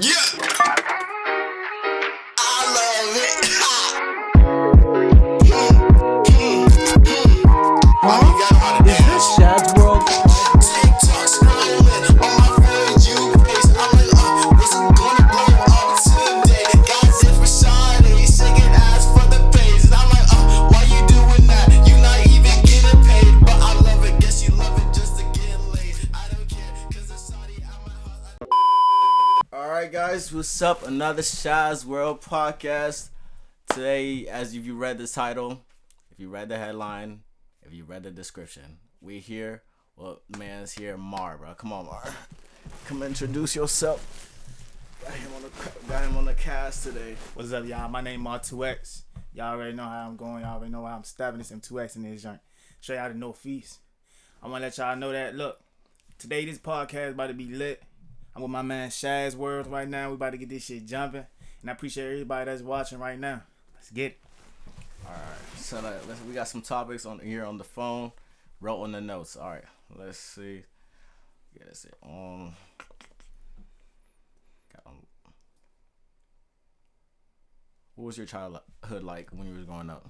Is this ShadzWorld? TikTok scrolling on my For You page. I'm like, what's it gonna blow up today? Got different Fridays, shaking ass for the page. And I'm like, why you doing that? You not even getting paid. But I love it, guess you love it just to get laid. I don't care, cause it's Saudi, I'm a hot. Alright guys, what's up? Another ShadzWorld Podcast. Today, as if you read the title, if you read the headline, if you read the description, we here. Well, man's here, Mar, bro. Come on, Mar. Come introduce yourself. Got him on the cast today. What's up, y'all? My name R2X. Y'all already know how I'm going. Y'all already know how I'm stabbing this M2X in this joint. Straight out of No Feast. I want to let y'all know that, look, today this podcast about to be lit. I'm with my man ShadzWorld right now. We about to get this shit jumping. And I appreciate everybody that's watching right now. Let's get it. Alright, so we got some topics on here on the phone. Wrote on the notes. Alright, let's see. Yeah, that's it. What was your childhood like when you was growing up?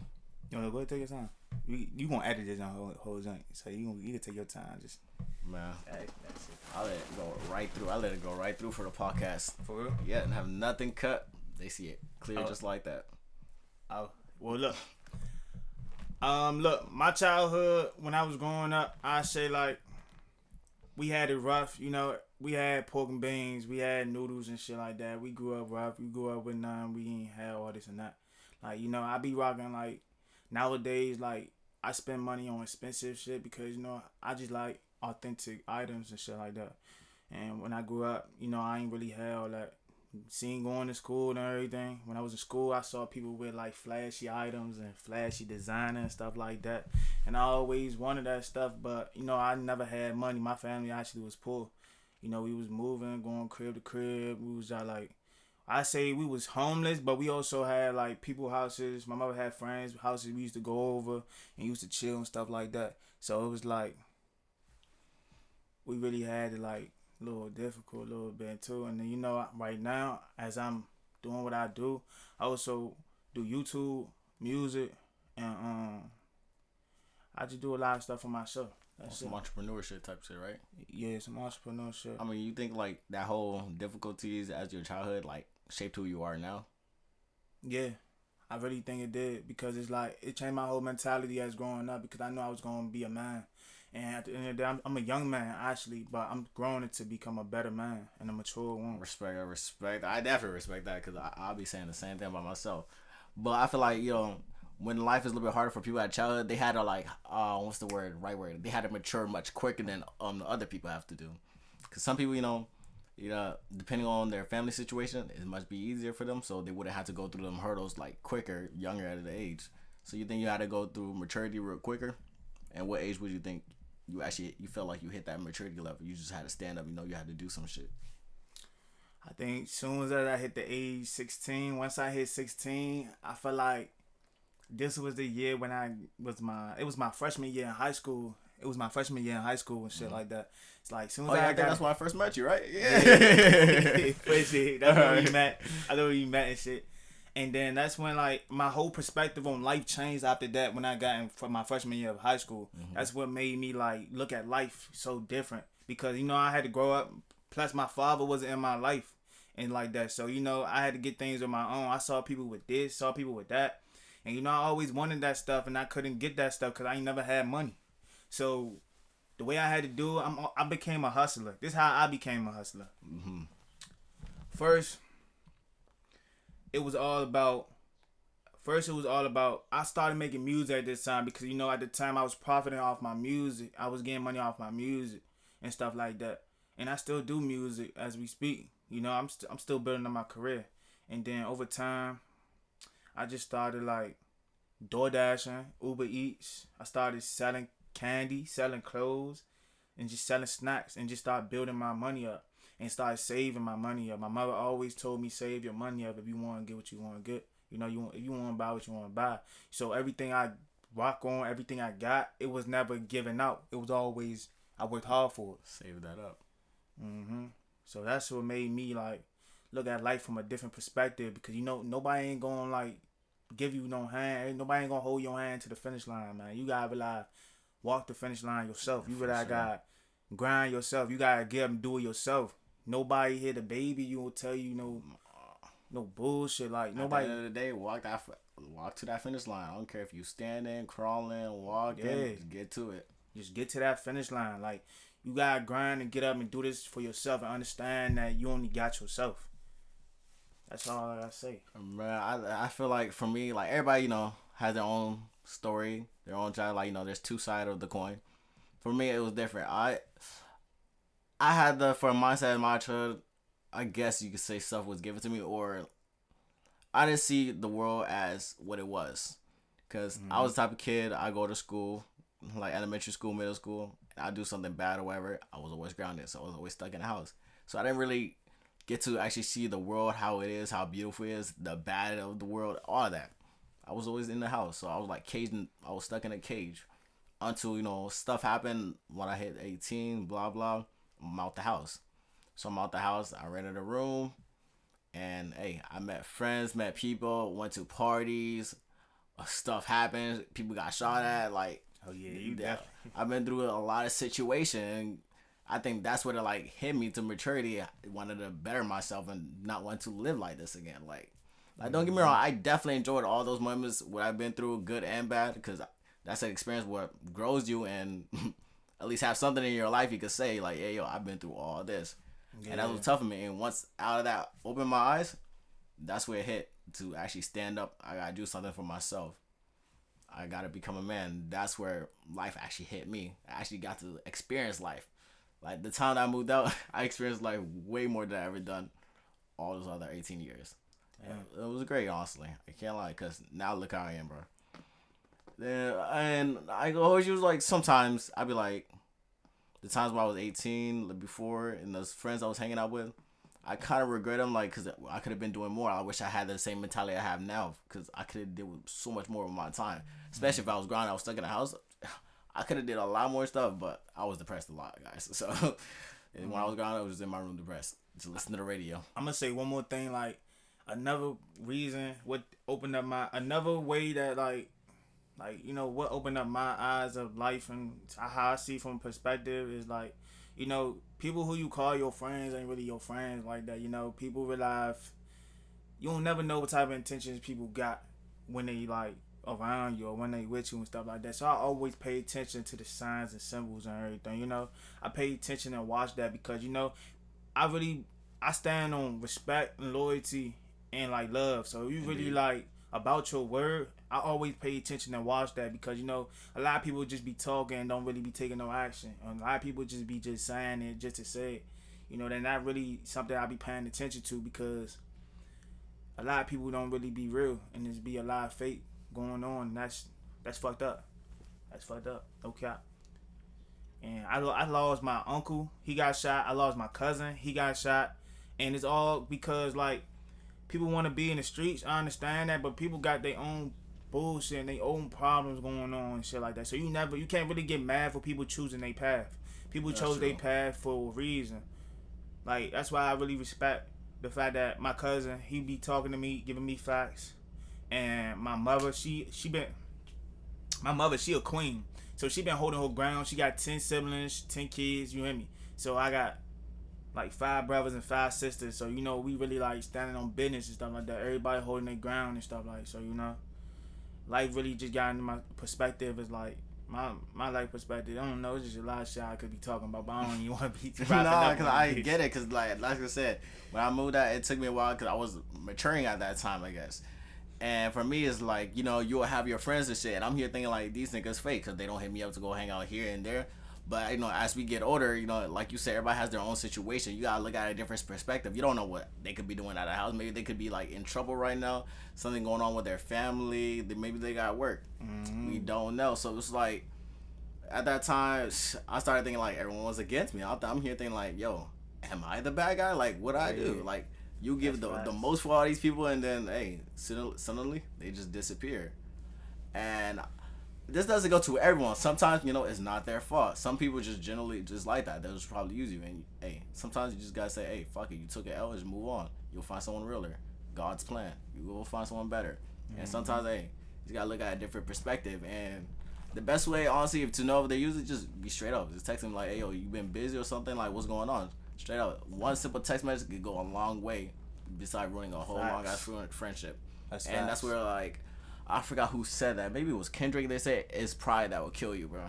You want to go ahead and take your time? You gonna edit this on whole joint, so you can take your time. Just Man, that's it. I let it go right through. I let it go right through for the podcast. For real? Yeah, and have nothing cut. They see it clear just like that. Oh, well, look. Look, my childhood, when I was growing up, I say, like, we had it rough. You know, we had pork and beans. We had noodles and shit like that. We grew up rough. We grew up with none. We ain't had all this and that. Like, you know, I be rocking, like, nowadays, like, I spend money on expensive shit because, you know, I just like authentic items and shit like that. And when I grew up, you know, I ain't really had all that. Seeing going to school and everything. When I was in school, I saw people with like flashy items and flashy designer and stuff like that. And I always wanted that stuff, but you know, I never had money. My family actually was poor. You know, we was moving, going crib to crib. We was like, I say we was homeless, but we also had like people houses. My mother had friends houses we used to go over and used to chill and stuff like that. So it was like we really had to like a little difficult, a little bit too. And then, you know, right now, as I'm doing what I do, I also do YouTube, music, and I just do a lot of stuff for myself. That's Some entrepreneurship type shit, right? Yeah, some entrepreneurship. I mean, you think like that whole difficulties as your childhood like shaped who you are now? Yeah, I really think it did because it's like it changed my whole mentality as growing up because I knew I was going to be a man. And at the end of the day, I'm a young man, actually, but I'm growing to become a better man and a mature one. Respect. I definitely respect that because I'll be saying the same thing about myself. But I feel like, you know, when life is a little bit harder for people at childhood, they had to like, what's the right word? They had to mature much quicker than the other people have to do. Because some people, you know, depending on their family situation, it must be easier for them, so they wouldn't have to go through them hurdles like quicker, younger at the age. So you think you had to go through maturity real quicker? And what age would you think you felt like you hit that maturity level? You just had to stand up, you know, you had to do some shit. I think as soon as I hit the age 16, once I hit 16, I felt like this was the year when it was my freshman year in high school. It was my freshman year in high school and shit like that. It's like as soon as I got, that's when I first met you, right? Yeah. That's when we met. I know we met and shit. And then that's when like my whole perspective on life changed after that when I got in from my freshman year of high school. Mm-hmm. That's what made me like look at life so different because, you know, I had to grow up. Plus my father wasn't in my life and like that. So, you know, I had to get things on my own. I saw people with this, saw people with that. And, you know, I always wanted that stuff and I couldn't get that stuff because I ain't never had money. So the way I had to do it, I became a hustler. This is how I became a hustler. Mm-hmm. First, it was all about, I started making music at this time because, you know, at the time I was profiting off my music. I was getting money off my music and stuff like that. And I still do music as we speak. You know, I'm still building up my career. And then over time, I just started like DoorDashing, Uber Eats. I started selling candy, selling clothes, and just selling snacks and just started building my money up. And started saving my money up. My mother always told me save your money up if you want to get what you want to get. You know, if you want to buy what you want to buy. So everything I rock on, everything I got, it was never given out. It was always, I worked hard for it. Save that up. Mm-hmm. So that's what made me like look at life from a different perspective, because you know nobody ain't gonna like give you no hand. Nobody ain't gonna hold your hand to the finish line, man. You gotta really walk the finish line yourself. You really gotta grind yourself. You gotta get up and do it yourself. Nobody here to baby you will tell you no bullshit. Like nobody. At the end of the day, walk to that finish line. I don't care if you standing, crawling, walking. Just get to it. Just get to that finish line. Like you gotta grind and get up and do this for yourself and understand that you only got yourself. That's all I gotta say. Man, I feel like for me, like everybody, has their own story, their own job. Like, there's two sides of the coin. For me, it was different. I had for a mindset in my childhood, I guess you could say stuff was given to me, or I didn't see the world as what it was. Because I was the type of kid, I go to school, like elementary school, middle school, and I do something bad or whatever, I was always grounded. So I was always stuck in the house. So I didn't really get to actually see the world, how it is, how beautiful it is, the bad of the world, all of that. I was always in the house. So I was like caged, I was stuck in a cage until, stuff happened when I hit 18, blah, blah. I'm out the house. So I'm out the house. I rented a room. And, hey, I met friends, met people, went to parties. Stuff happened. People got shot at. Like, oh, yeah, I've been through a lot of situations. I think that's what it, hit me to maturity. I wanted to better myself and not want to live like this again. Like don't get me wrong. I definitely enjoyed all those moments, what I've been through, good and bad, because that's an experience what grows you and at least have something in your life you could say, like, hey, yo, I've been through all this. Yeah. And that was tough for me. And once out of that, opened my eyes, that's where it hit to actually stand up. I got to do something for myself. I got to become a man. That's where life actually hit me. I actually got to experience life. Like, the time that I moved out, I experienced life way more than I ever done all those other 18 years. Yeah. It was great, honestly. I can't lie, because now look how I am, bro. And I always use, sometimes I'd be like, the times when I was 18, before, and those friends I was hanging out with, I kind of regret them, because I could have been doing more. I wish I had the same mentality I have now, because I could have did so much more with my time. Especially if I was grounded, I was stuck in the house. I could have did a lot more stuff, but I was depressed a lot, guys. So when I was grounded, I was just in my room depressed, just listening to the radio. I'm gonna say one more thing. Another reason what opened up another way that what opened up my eyes of life and how I see from perspective is people who you call your friends ain't really your friends like that. People realize you don't never know what type of intentions people got when they around you or when they with you and stuff like that. So I always pay attention to the signs and symbols and everything. I pay attention and watch that because I stand on respect and loyalty and love. So you really about your word, I always pay attention and watch that because a lot of people just be talking and don't really be taking no action. And a lot of people just be saying it just to say it. They're not really something I be paying attention to because a lot of people don't really be real and there's be a lot of fake going on. That's fucked up. That's fucked up. No cap. And I lost my uncle. He got shot. I lost my cousin. He got shot. And it's all because people want to be in the streets. I understand that, but people got their own bullshit and their own problems going on and shit like that. So you can't really get mad for people choosing their path. People chose their path for a reason. That's why I really respect the fact that my cousin, he be talking to me, giving me facts. And my mother, she a queen. So she been holding her ground. She got 10 siblings, 10 kids, you hear me? So I got 5 brothers and 5 sisters. So, we really standing on business and stuff like that. Everybody holding their ground and stuff so, life really just got into my perspective is my life perspective. I don't know, it's just a lot of shit I could be talking about, but I don't even want to be nah, because I get it, because like I said, when I moved out, it took me a while because I was maturing at that time, I guess. And for me, it's you'll have your friends and shit, and I'm here thinking these niggas fake because they don't hit me up to go hang out here and there. But as we get older, like you said, everybody has their own situation. You gotta look at a different perspective. You don't know what they could be doing at the house. Maybe they could be in trouble right now. Something going on with their family. Maybe they got work. Mm-hmm. We don't know. So it's at that time, I started thinking everyone was against me. I'm here thinking yo, am I the bad guy? What I do? You give the most for all these people, and then hey, suddenly they just disappear. And this doesn't go to everyone. Sometimes, you know, it's not their fault. Some people just generally just like that. They'll just probably use you. And, hey, sometimes you just got to say, hey, fuck it. You took an L, just move on. You'll find someone realer. God's plan. You will find someone better. And sometimes, hey, you got to look at a different perspective. And the best way, honestly, to know if they use it, just be straight up. Just text them like, hey, yo, you been busy or something? Like, what's going on? Straight up. One simple text message could go a long way besides ruining a whole long-ass friendship. That's where, like, I forgot who said that. Maybe it was Kendrick. They said it's pride that will kill you, bro.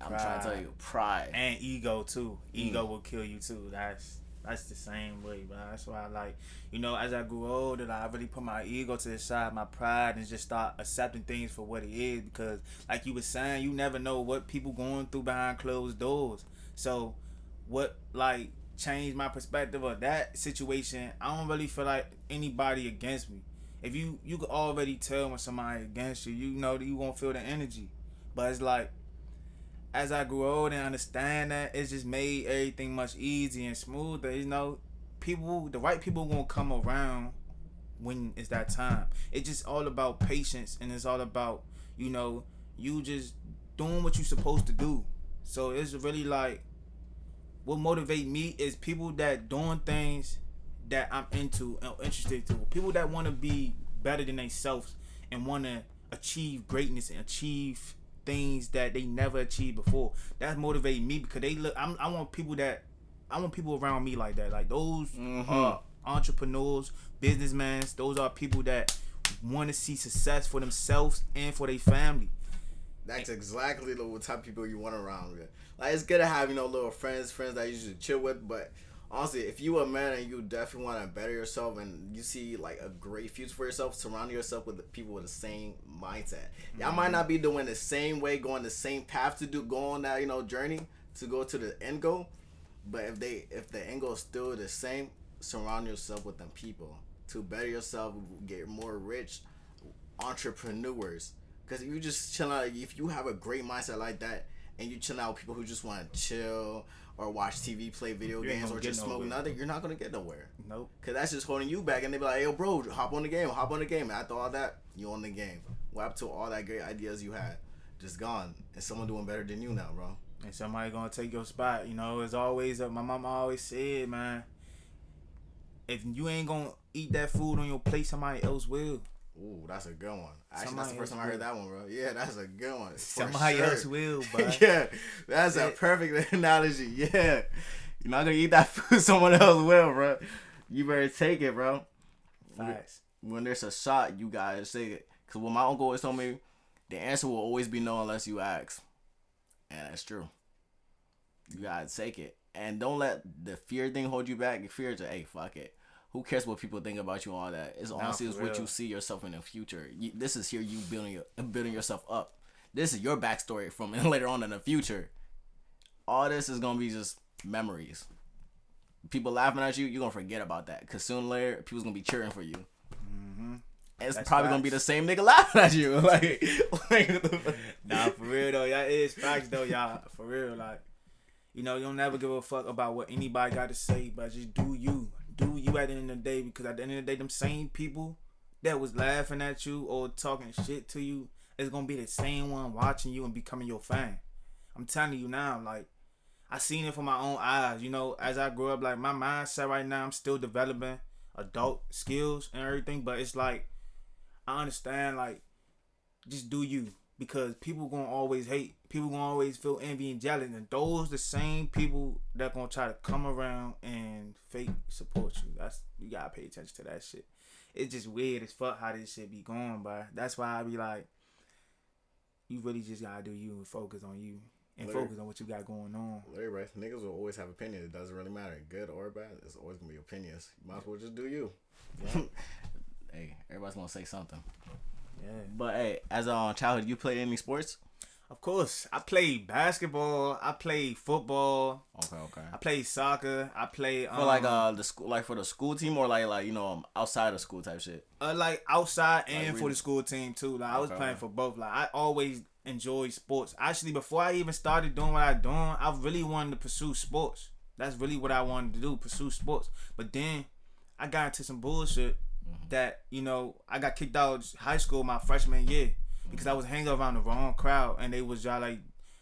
I'm trying to tell you, pride. And ego, too. Ego will kill you, too. That's the same way, bro. That's why I like, you know, as I grew older, like, I really put my ego to the side, my pride, and just start accepting things for what it is. Because, like you were saying, you never know what people going through behind closed doors. So, what, like, changed my perspective of that situation, I don't really feel like anybody against me. If you could already tell when somebody against you, you know that you won't feel the energy. But it's like, as I grew older and understand that, it's just made everything much easier and smoother. You know, the right people won't come around when it's that time. It's just all about patience, and it's all about, you know, you just doing what you're supposed to do. So it's really like, what motivate me is people that doing things that I'm into and interested to. People that want to be better than themselves and want to achieve greatness and achieve things that they never achieved before. That motivate me because they look. I want people around me like that. Like those entrepreneurs, businessmen. Those are people that want to see success for themselves and for their family. That's exactly the type of people you want around with. Like, it's good to have, you know, little friends that you should chill with, but honestly, if you a man and you definitely want to better yourself and you see like a great future for yourself, surround yourself with the people with the same mindset. Y'all might not be doing the same way, going the same path to go on that, you know, journey to go to the end goal. But if the end goal is still the same, surround yourself with them people to better yourself, get more rich entrepreneurs. Because if you just chill out, if you have a great mindset like that, and you chill out with people who just want to chill or watch TV, play video games, or just smoke nothing, you're not going to get nowhere. Nope. Because that's just holding you back. And they be like, hey, yo, bro, hop on the game. And after all that, you on the game. What happened to all that great ideas you had? Just gone. And someone doing better than you now, bro. And somebody going to take your spot. You know, it's always, my mama always said, man, if you ain't going to eat that food on your plate, somebody else will. Ooh, that's a good one. Actually, that's the first time I heard that one, bro. Yeah, that's a good one. Somebody else will, bro. Yeah, that's a perfect analogy. Yeah. You're not going to eat that food, someone else will, bro. You better take it, bro. Facts. When there's a shot, you got to take it. Because what my uncle always told me, the answer will always be no unless you ask. And that's true. You got to take it. And don't let the fear thing hold you back. Fear is, hey, fuck it. Who cares what people think about you and all that? It's honestly is what you see yourself in the future. This is here you building yourself up. This is your backstory from later on in the future. All this is gonna be just memories. People laughing at you, you're gonna forget about that. Cause sooner or later, people's gonna be cheering for you. Mm-hmm. And it's probably gonna be the same nigga laughing at you. Nah, for real though, y'all is facts though, y'all. For real, like, you know, you don't never give a fuck about what anybody got to say, but just do you. Do you at the end of the day, because at the end of the day, them same people that was laughing at you or talking shit to you is gonna be the same one watching you and becoming your fan. I'm telling you now, like, I seen it from my own eyes. You know, as I grew up, like, my mindset right now, I'm still developing adult skills and everything, but it's like, I understand, like, just do you, because people gonna always hate. People gonna always feel envy and jealous, and those the same people that gonna try to come around and fake support you. You gotta pay attention to that shit. It's just weird as fuck how this shit be going, but that's why I be like, you really just gotta do you and focus on you and focus on what you got going on. Larry, right? Niggas will always have opinions. It doesn't really matter, good or bad. It's always gonna be opinions. You might as well just do you. Yeah. Hey, everybody's gonna say something. Yeah. But hey, as a childhood, you played any sports? Of course, I played basketball. I played football. Okay. I played soccer. I played for like the school, like for the school team, or like you know outside of school type shit. Like outside and for the school team too. Like I was playing for both. Like I always enjoyed sports. Actually, before I even started doing what I'm doing, I really wanted to pursue sports. That's really what I wanted to do, pursue sports. But then I got into some bullshit that, you know, I got kicked out of high school my freshman year. because I was hanging around the wrong crowd, and they was just like,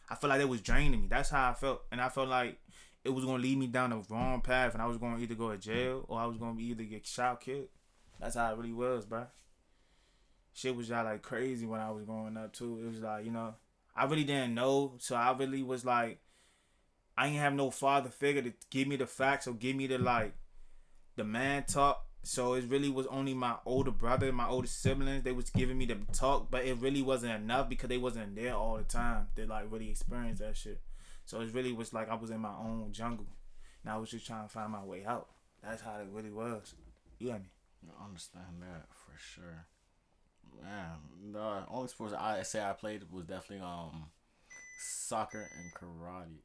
I felt like they was draining me. That's how I felt, and I felt like it was gonna lead me down the wrong path, and I was gonna either go to jail or I was gonna either get shot, killed. That's how it really was, bro. Shit was just like crazy when I was growing up too. It was like, you know, I really didn't know, so I really was like, I ain't have no father figure to give me the facts or give me the man talk. So it really was only my older brother, my older siblings. They was giving me the talk, but it really wasn't enough because they wasn't there all the time. They like really experienced that shit. So it really was like I was in my own jungle, and I was just trying to find my way out. That's how it really was. You get me? I understand that for sure. Man, the only sports I say I played was definitely soccer and karate.